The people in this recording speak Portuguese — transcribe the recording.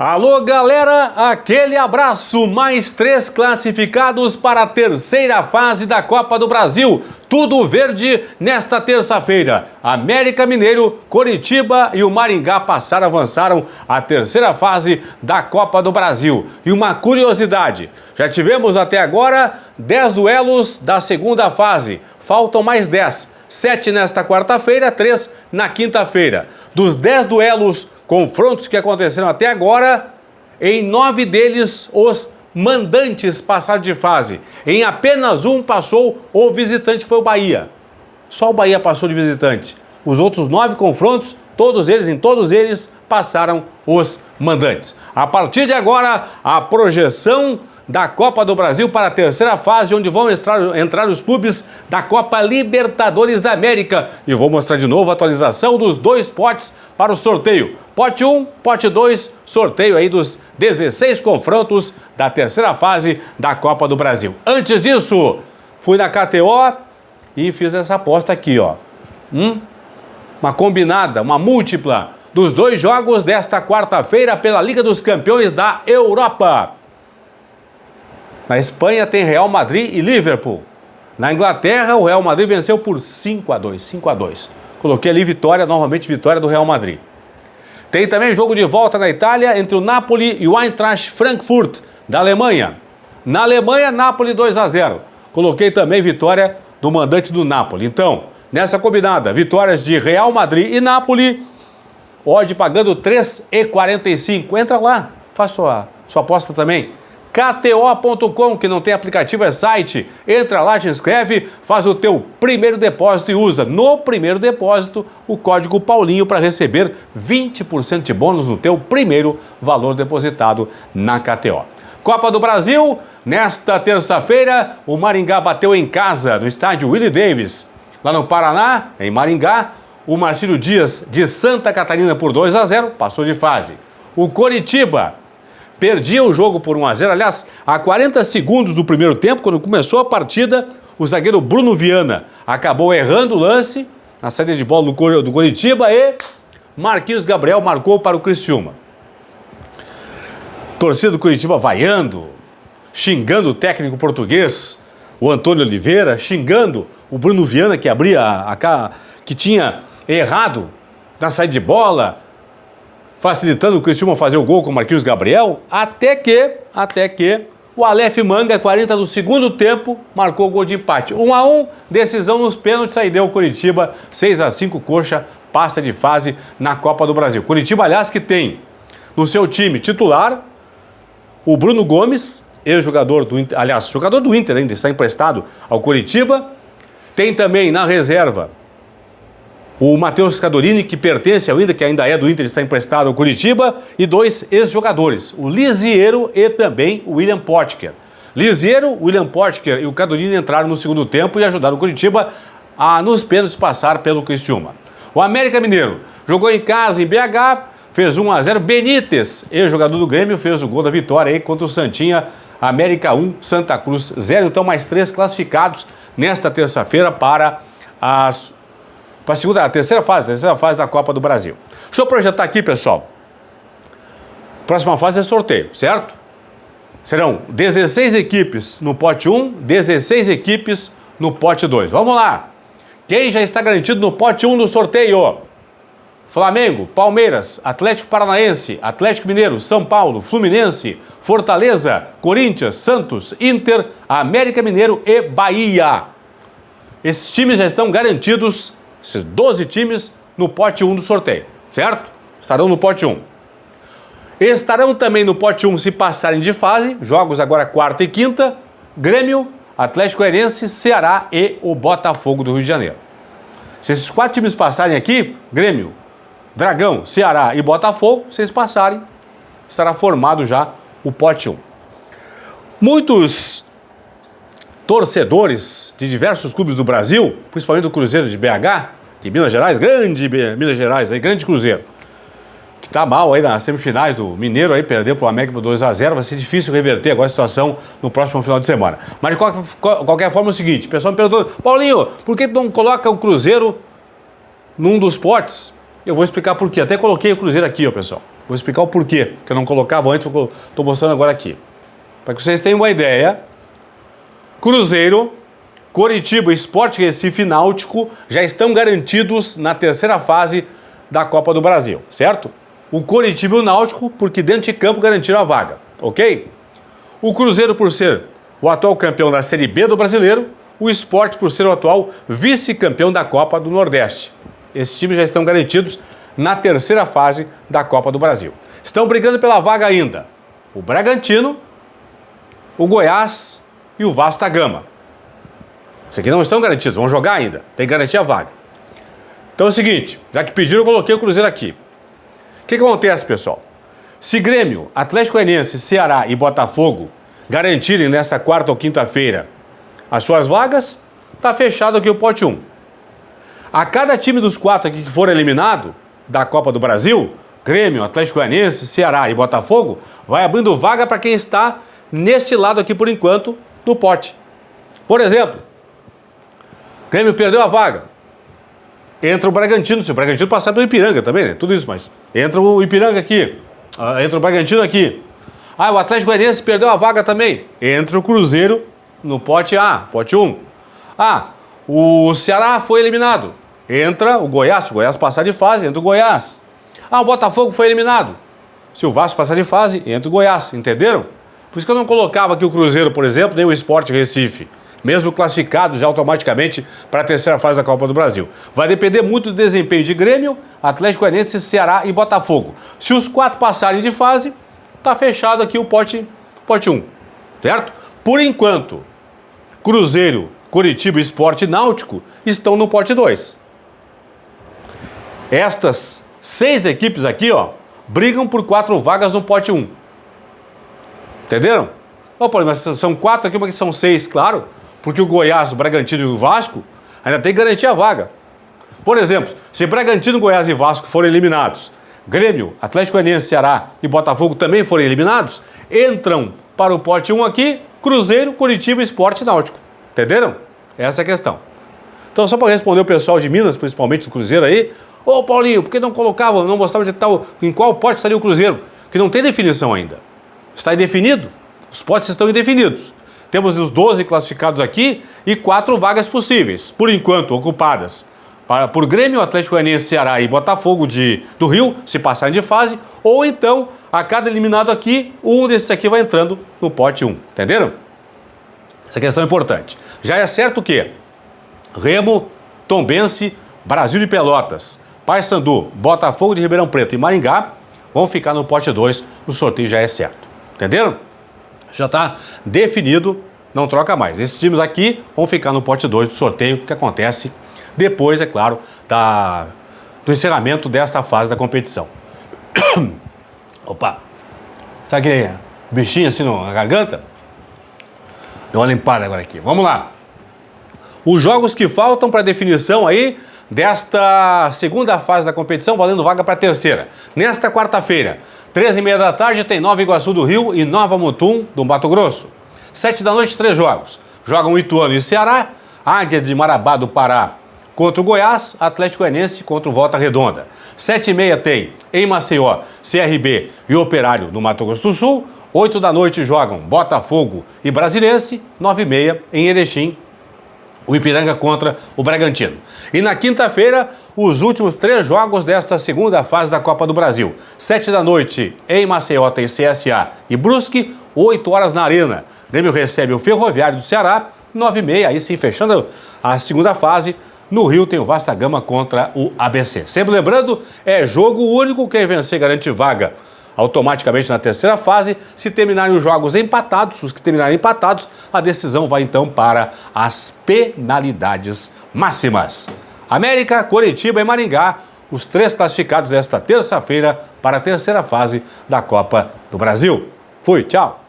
Alô, galera, aquele abraço, mais 3 classificados para a terceira fase da Copa do Brasil. Tudo verde nesta terça-feira. América Mineiro, Coritiba e o Maringá avançaram a terceira fase da Copa do Brasil. E uma curiosidade, já tivemos até agora 10 duelos da segunda fase. Faltam mais 10. 7 nesta quarta-feira, 3 na quinta-feira. Dos 10 duelos, confrontos que aconteceram até agora, em 9 deles os mandantes passaram de fase. Em apenas um passou o visitante, que foi o Bahia. Só o Bahia passou de visitante. Os outros 9 confrontos, em todos eles passaram os mandantes. A partir de agora, a projeção da Copa do Brasil para a terceira fase, onde vão entrar os clubes da Copa Libertadores da América. E vou mostrar de novo a atualização dos 2 potes para o sorteio. Pote 1, pote 2, sorteio aí dos 16 confrontos da terceira fase da Copa do Brasil. Antes disso, fui na KTO e fiz essa aposta aqui, ó. Uma combinada, uma múltipla dos 2 jogos desta quarta-feira pela Liga dos Campeões da Europa. Na Espanha tem Real Madrid e Liverpool. Na Inglaterra, o Real Madrid venceu por 5-2. Coloquei ali novamente vitória do Real Madrid. Tem também jogo de volta na Itália entre o Napoli e o Eintracht Frankfurt, da Alemanha. Na Alemanha, Napoli 2-0. Coloquei também vitória do mandante do Napoli. Então, nessa combinada, vitórias de Real Madrid e Napoli, odd pagando 3,45. Entra lá, faça sua aposta também. KTO.com, que não tem aplicativo, é site. Entra lá, te inscreve, faz o teu primeiro depósito e usa no primeiro depósito o código Paulinho para receber 20% de bônus no teu primeiro valor depositado na KTO. Copa do Brasil, nesta terça-feira, o Maringá bateu em casa no estádio Willie Davis. Lá no Paraná, em Maringá, o Marcílio Dias de Santa Catarina por 2-0, passou de fase. O Coritiba perdia o jogo por 1-0. Aliás, a 40 segundos do primeiro tempo, quando começou a partida, o zagueiro Bruno Viana acabou errando o lance na saída de bola do Coritiba e Marquinhos Gabriel marcou para o Criciúma. Torcida do Coritiba vaiando, xingando o técnico português, o Antônio Oliveira, xingando o Bruno Viana, que tinha errado na saída de bola, facilitando o Criciúma fazer o gol com o Marquinhos Gabriel, até que o Aleph Manga, 40 do segundo tempo, marcou o gol de empate. 1-1, decisão nos pênaltis, aí deu o Coritiba, 6-5, Coxa passa de fase na Copa do Brasil. Coritiba, aliás, que tem no seu time titular o Bruno Gomes, ex-jogador do Inter, aliás, jogador do Inter ainda, está emprestado ao Coritiba. Tem também na reserva o Matheus Scadorini, que pertence ao Inter, que ainda é do Inter, está emprestado ao Coritiba, e 2 ex-jogadores, o Lisiero e também o William Potker. Lisiero, William Potker e o Scadorini entraram no segundo tempo e ajudaram o Coritiba a, nos pênaltis, passar pelo Criciúma. O América Mineiro jogou em casa em BH, fez 1-0. Benítez, ex-jogador do Grêmio, fez o gol da vitória aí contra o Santinha. América 1, Santa Cruz 0. Então, mais 3 classificados nesta terça-feira para a terceira fase da Copa do Brasil. Deixa eu projetar aqui, pessoal. Próxima fase é sorteio, certo? Serão 16 equipes no pote 1, 16 equipes no pote 2. Vamos lá. Quem já está garantido no pote 1 do sorteio? Flamengo, Palmeiras, Atlético Paranaense, Atlético Mineiro, São Paulo, Fluminense, Fortaleza, Corinthians, Santos, Inter, América Mineiro e Bahia. Esses times já estão garantidos, esses 12 times, no pote 1 do sorteio, certo? Estarão no pote 1. Estarão também no pote 1 se passarem de fase, jogos agora quarta e quinta, Grêmio, Atlético Goianiense, Ceará e o Botafogo do Rio de Janeiro. Se esses 4 times passarem aqui, Grêmio, Dragão, Ceará e Botafogo, se eles passarem, estará formado já o pote 1. Muitos torcedores de diversos clubes do Brasil, principalmente do Cruzeiro de BH, de Minas Gerais, grande Minas Gerais, aí, grande Cruzeiro, que tá mal aí nas semifinais do Mineiro, aí perdeu pro América por 2-0, vai ser difícil reverter agora a situação no próximo final de semana. Mas de qualquer forma é o seguinte, o pessoal me perguntou, Paulinho, por que tu não coloca o Cruzeiro num dos potes? Eu vou explicar por quê. Até coloquei o Cruzeiro aqui, ó, pessoal. Vou explicar o porquê, que eu não colocava antes, eu estou mostrando agora aqui. Para que vocês tenham uma ideia, Cruzeiro, Coritiba, Sport Recife e Náutico já estão garantidos na terceira fase da Copa do Brasil, certo? O Coritiba e o Náutico, porque dentro de campo garantiram a vaga, ok? O Cruzeiro por ser o atual campeão da Série B do Brasileiro, o Sport por ser o atual vice-campeão da Copa do Nordeste. Esses times já estão garantidos na terceira fase da Copa do Brasil. Estão brigando pela vaga ainda o Bragantino, o Goiás e o Vasco da Gama. Esses aqui não estão garantidos, vão jogar ainda, tem que garantir a vaga. Então é o seguinte, já que pediram, eu coloquei o Cruzeiro aqui. O que acontece, pessoal? Se Grêmio, Atlético Goianiense, Ceará e Botafogo garantirem nesta quarta ou quinta-feira as suas vagas, está fechado aqui o pote 1. A cada time dos 4 aqui que for eliminado da Copa do Brasil, Grêmio, Atlético Goianiense, Ceará e Botafogo, vai abrindo vaga para quem está neste lado aqui por enquanto do pote. Por exemplo, Grêmio perdeu a vaga. Entra o Bragantino, se o Bragantino passar pelo Ipiranga também, né? Tudo isso, mas entra o Ipiranga aqui, entra o Bragantino aqui. O Atlético Goianiense perdeu a vaga também. Entra o Cruzeiro no pote A, pote 1. O Ceará foi eliminado. Entra o Goiás, se o Goiás passar de fase, entra o Goiás. O Botafogo foi eliminado. Se o Vasco passar de fase, entra o Goiás, entenderam? Por isso que eu não colocava aqui o Cruzeiro, por exemplo, nem o Sport Recife, mesmo classificado já automaticamente para a terceira fase da Copa do Brasil. Vai depender muito do desempenho de Grêmio, Atlético Goianiense, Ceará e Botafogo. Se os 4 passarem de fase, está fechado aqui o pote 1, certo? Por enquanto, Cruzeiro, Coritiba, Sport e Náutico estão no pote 2. Estas 6 equipes aqui, brigam por 4 vagas no pote 1. Entenderam? Mas são 4 aqui, mas são 6, claro, porque o Goiás, o Bragantino e o Vasco ainda tem que garantir a vaga. Por exemplo, se Bragantino, Goiás e Vasco forem eliminados, Grêmio, Atlético Goianiense, Ceará e Botafogo também forem eliminados, entram para o pote 1 aqui, Cruzeiro, Coritiba, Sport e Náutico. Entenderam? Essa é a questão. Então, só para responder o pessoal de Minas, principalmente do Cruzeiro aí, Paulinho, por que não colocava, não mostrava de tal, em qual pote estaria o Cruzeiro? Porque não tem definição ainda. Está indefinido? Os potes estão indefinidos. Temos os 12 classificados aqui e 4 vagas possíveis, por enquanto ocupadas por Grêmio, Atlético Goianiense, Ceará e Botafogo do Rio, se passarem de fase, ou então, a cada eliminado aqui, um desses aqui vai entrando no pote 1. Entenderam? Essa questão é importante. Já é certo que Remo, Tombense, Brasil de Pelotas, Paysandu, Botafogo de Ribeirão Preto e Maringá vão ficar no pote 2, o sorteio já é certo. Entenderam? Já está definido, não troca mais. Esses times aqui vão ficar no pote 2 do sorteio, que acontece depois, é claro, do encerramento desta fase da competição. Opa! Sabe aquele bichinho assim na garganta? Deu uma limpada agora aqui. Vamos lá. Os jogos que faltam para definição aí desta segunda fase da competição, valendo vaga para a terceira. Nesta quarta-feira, 13h30 da tarde, tem Nova Iguaçu do Rio e Nova Mutum do Mato Grosso. 7 da noite, 3 jogos. Jogam Ituano e Ceará, Águia de Marabá do Pará contra o Goiás, Atlético Goianiense contra o Volta Redonda. 7h30 tem, em Maceió, CRB e Operário no Mato Grosso do Sul. 8 da noite jogam Botafogo e Brasilense. 9h30 em Erechim, o Ipiranga contra o Bragantino. E na quinta-feira, os últimos 3 jogos desta segunda fase da Copa do Brasil. 7 da noite em Maceió tem CSA e Brusque. 8 horas na Arena, Grêmio recebe o Ferroviário do Ceará. 9h30, aí sim, fechando a segunda fase. No Rio tem o Vasco da Gama contra o ABC. Sempre lembrando, é jogo único, quem vencer garante vaga automaticamente na terceira fase. Se terminarem os jogos empatados, os que terminarem empatados, a decisão vai então para as penalidades máximas. América, Coritiba e Maringá, os 3 classificados esta terça-feira para a terceira fase da Copa do Brasil. Fui, tchau!